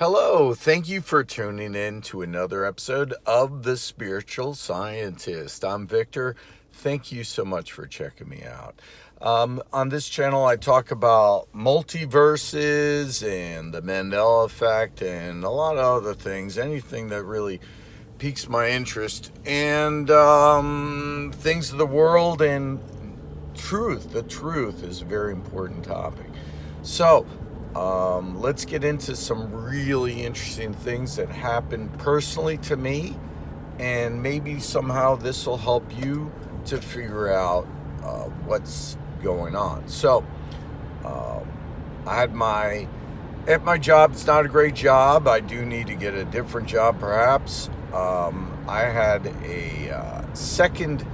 Hello, thank you for tuning in to another episode of The Spiritual Scientist. I'm Victor. Thank you so much for checking me out. On this channel, I talk about multiverses and the Mandela Effect and a lot of other things, anything that really piques my interest, and things of the world and truth. The truth is a very important topic. So, let's get into some really interesting things that happened personally to me, and maybe somehow this will help you to figure out what's going on. So, I had at my job. It's not a great job. I do need to get a different job, perhaps. I had a second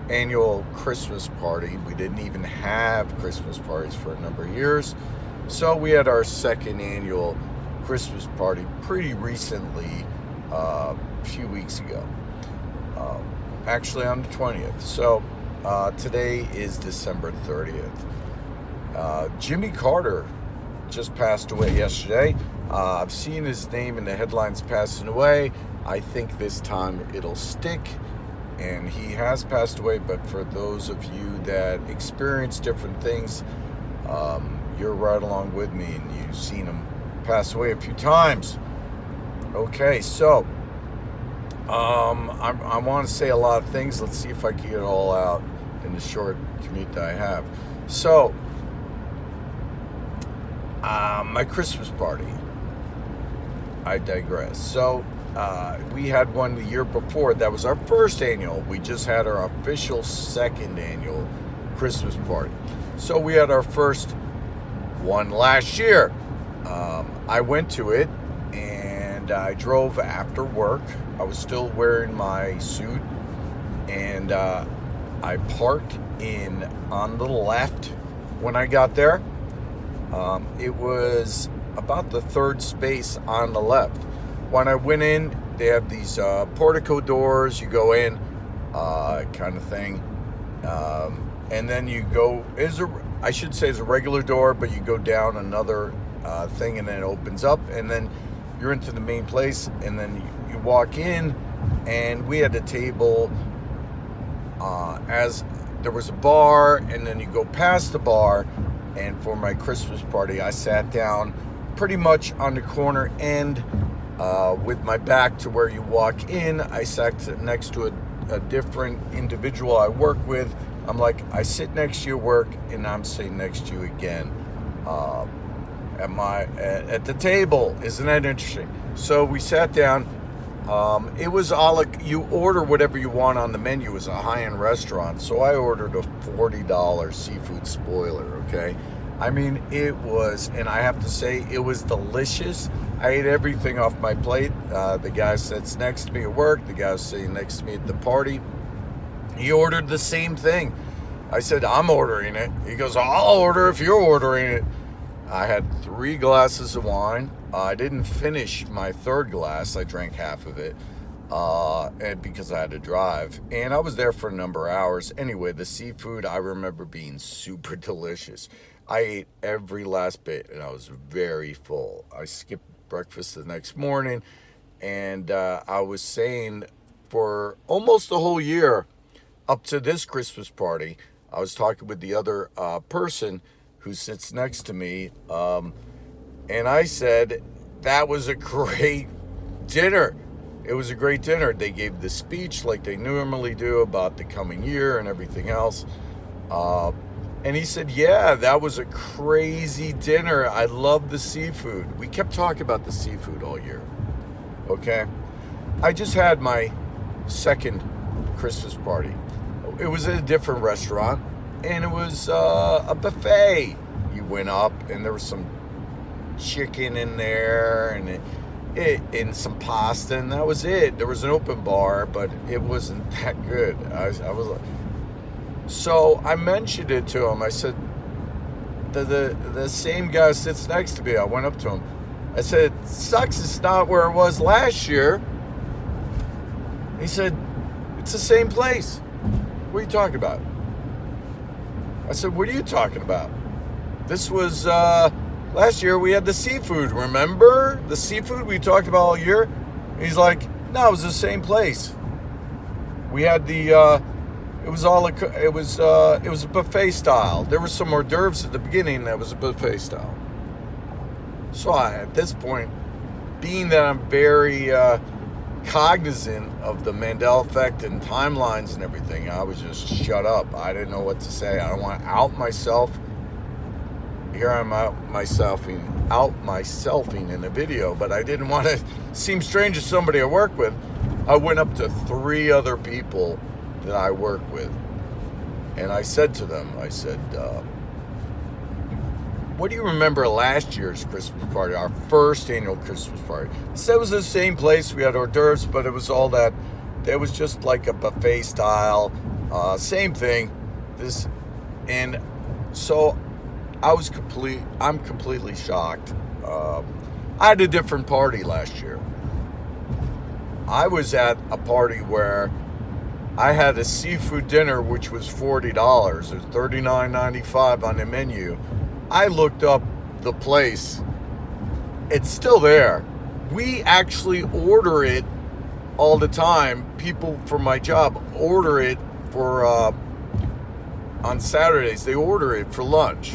annual Christmas party. We didn't even have Christmas parties for a number of years. So we had our second annual Christmas party pretty recently, a few weeks ago, actually on the 20th. So today is December 30th. Jimmy Carter just passed away yesterday. I've seen his name in the headlines passing away. I think this time it'll stick. And he has passed away, but for those of you that experience different things, you're right along with me, and you've seen him pass away a few times. Okay, so I want to say a lot of things. Let's see if I can get it all out in the short commute that I have. So, my Christmas party. I digress. So, we had one the year before. That was our first annual. We just had our official second annual Christmas party. So we had our first one last year. I went to it, and I drove after work. I was still wearing my suit, and I parked on the left when I got there. It was about the third space on the left. When I went in, they have these portico doors. You go in, kind of thing, and then you go. I should say it's a regular door, but you go down another thing, and then it opens up, and then you're into the main place. And then you walk in, and we had a table. As there was a bar, and then you go past the bar. And for my Christmas party, I sat down pretty much on the corner end. With my back to where you walk in. I sat next to a different individual I work with. I'm like, I sit next to your work, and I'm sitting next to you again at the table. Isn't that interesting? So we sat down. It was you order whatever you want on the menu. It was a high-end restaurant, so I ordered a $40 seafood spoiler. Okay. I mean, it was, and I have to say, it was delicious. I ate everything off my plate. The guy sits next to me at work. The guy was sitting next to me at the party. He ordered the same thing. I said, I'm ordering it. He goes, I'll order if you're ordering it. I had 3 glasses of wine. I didn't finish my third glass. I drank half of it and because I had to drive. And I was there for a number of hours. Anyway, the seafood, I remember being super delicious. I ate every last bit, and I was very full. I skipped breakfast the next morning, and I was saying for almost the whole year up to this Christmas party, I was talking with the other person who sits next to me, and I said, that was a great dinner. It was a great dinner. They gave the speech like they normally do about the coming year and everything else. And he said, yeah, that was a crazy dinner. I love the seafood. We kept talking about the seafood all year. Okay? I just had my second Christmas party. It was at a different restaurant, and it was a buffet. You went up, and there was some chicken in there, and some pasta, and that was it. There was an open bar, but it wasn't that good. I was like, so I mentioned it to him. I said, the same guy sits next to me. I went up to him. I said, it sucks it's not where it was last year. He said, it's the same place. What are you talking about? I said, what are you talking about? This was Last year we had the seafood. Remember the seafood we talked about all year? He's like, no, it was the same place. We had the. It was a buffet style. There were some hors d'oeuvres at the beginning. That was a buffet style. So at this point, being that I'm very cognizant of the Mandela effect and timelines and everything, I was just shut up. I didn't know what to say. I don't want to out myself. Here I'm out myselfing in a video, but I didn't want to seem strange to somebody I work with. I went up to 3 other people that I work with, and I said to them, what do you remember last year's Christmas party, our first annual Christmas party? So it was the same place. We had hors d'oeuvres, but it was all that. It was just like a buffet style, same thing. And so I'm completely shocked. I had a different party last year. I was at a party where I had a seafood dinner, which was $40. It was $39.95 on the menu. I looked up the place. It's still there. We actually order it all the time. People from my job order it for on Saturdays. They order it for lunch.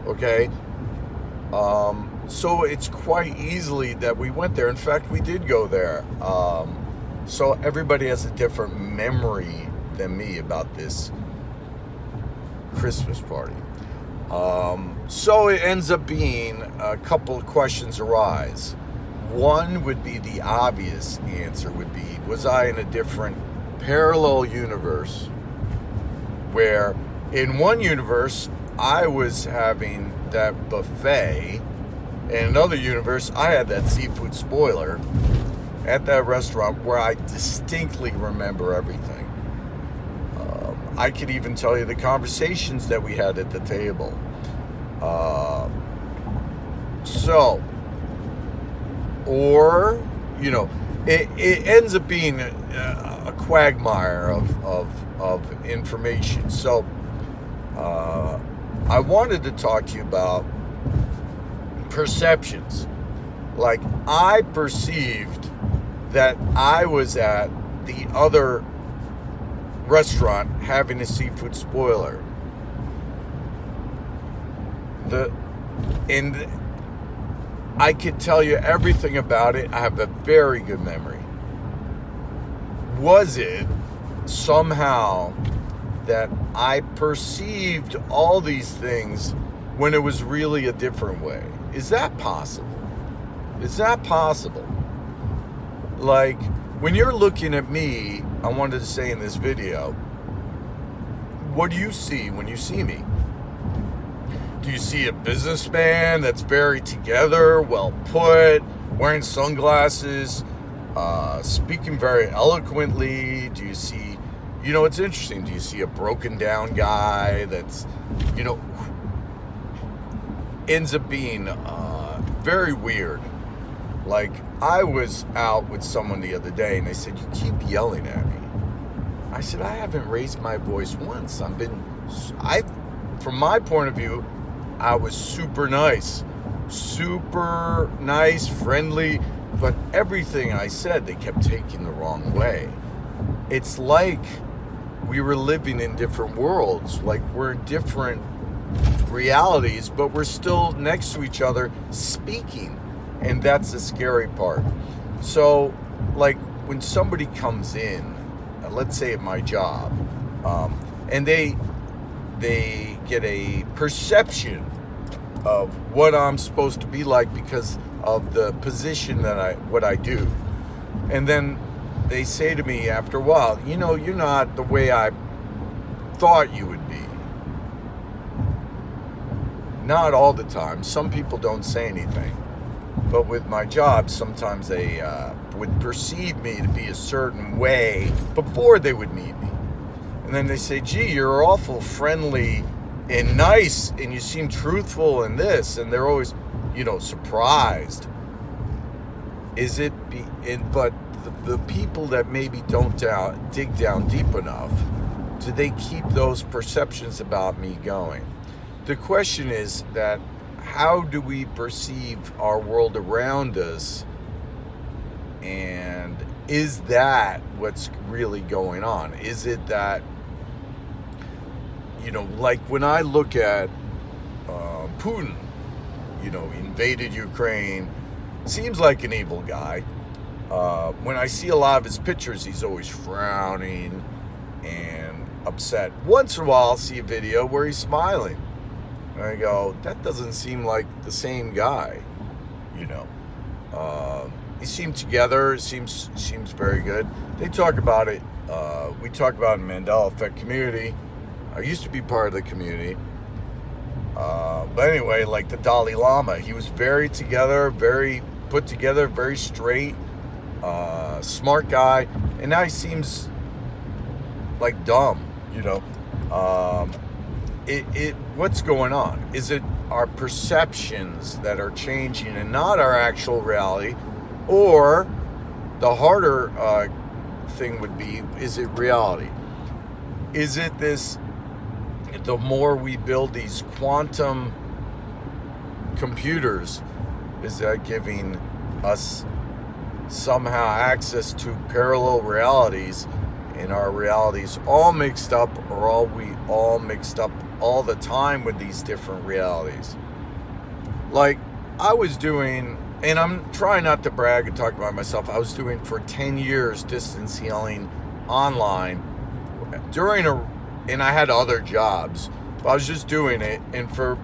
Okay. So it's quite easily that we went there. In fact, we did go there. So everybody has a different memory than me about this Christmas party. So it ends up being a couple of questions arise. One would be the obvious answer would be, was I in a different parallel universe where in one universe I was having that buffet, in another universe I had that seafood spoiler at that restaurant where I distinctly remember everything. I could even tell you the conversations that we had at the table. Or, it ends up being a quagmire of information. So, I wanted to talk to you about perceptions. Like, I perceived that I was at the other restaurant having a seafood spoiler. And I could tell you everything about it. I have a very good memory. Was it somehow that I perceived all these things when it was really a different way? Is that possible? Is that possible? Like, when you're looking at me, I wanted to say in this video, what do you see when you see me? Do you see a businessman that's very together, well put, wearing sunglasses, speaking very eloquently? Do you see, it's interesting. Do you see a broken down guy that's, ends up being very weird? Like, I was out with someone the other day and they said, you keep yelling at me. I said, I haven't raised my voice once. From my point of view, I was super nice, friendly, but everything I said, they kept taking the wrong way. It's like we were living in different worlds, like we're in different realities, but we're still next to each other speaking. And that's the scary part. So, like, when somebody comes in, let's say at my job, and they get a perception of what I'm supposed to be like because of the position what I do. And then they say to me after a while, you're not the way I thought you would be. Not all the time. Some people don't say anything. But with my job, sometimes they would perceive me to be a certain way before they would meet me. And then they say, gee, you're awful friendly and nice, and you seem truthful in this. And they're always, surprised. But the people that maybe don't dig down deep enough, do they keep those perceptions about me going? The question is that how do we perceive our world around us, and is that what's really going on? Is it that, like when I look at Putin, invaded Ukraine, seems like an evil guy. When I see a lot of his pictures, he's always frowning and upset. Once in a while, I'll see a video where he's smiling. And I go, that doesn't seem like the same guy, He seemed together, seems very good. They talk about it. We talk about it in Mandela Effect community. I used to be part of the community. But anyway, like the Dalai Lama, he was very together, very put together, very straight, smart guy. And now he seems like dumb, What's going on? Is it our perceptions that are changing and not our actual reality? Or the harder thing would be, is it reality? Is it this, the more we build these quantum computers, is that giving us somehow access to parallel realities, and our realities all mixed up, or are we all mixed up all the time with these different realities? Like I was doing, and I'm trying not to brag and talk about myself, I was doing for 10 years distance healing online and I had other jobs, but I was just doing it, and for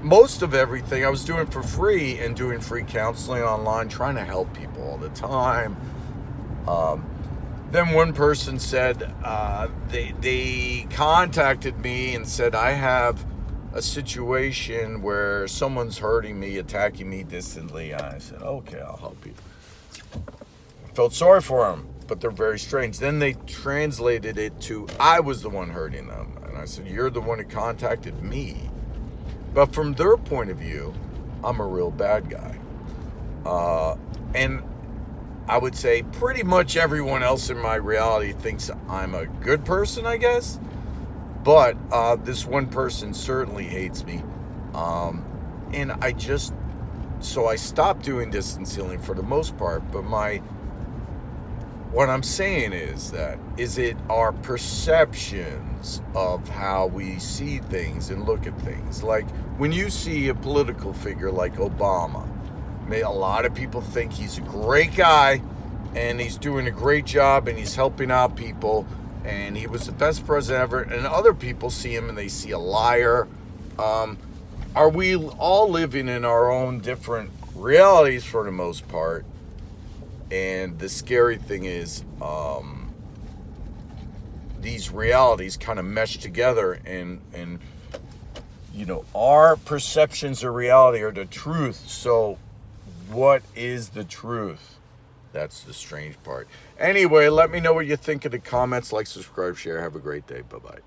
most of everything I was doing for free, and doing free counseling online, trying to help people all the time. Then one person said, they contacted me and said, I have a situation where someone's hurting me, attacking me distantly. And I said, okay, I'll help you. I felt sorry for them, but they're very strange. Then they translated it to, I was the one hurting them. And I said, you're the one who contacted me. But from their point of view, I'm a real bad guy. And I would say pretty much everyone else in my reality thinks I'm a good person, I guess. But this one person certainly hates me. And so I stopped doing distance healing for the most part. But what I'm saying is that, is it our perceptions of how we see things and look at things? Like when you see a political figure like Obama, a lot of people think he's a great guy and he's doing a great job and he's helping out people and he was the best president ever. And other people see him and they see a liar. Are we all living in our own different realities for the most part? And the scary thing is, these realities kind of mesh together, and our perceptions of reality are the truth. So what is the truth? That's the strange part. Anyway, let me know what you think in the comments. Like, subscribe, share. Have a great day. Bye-bye.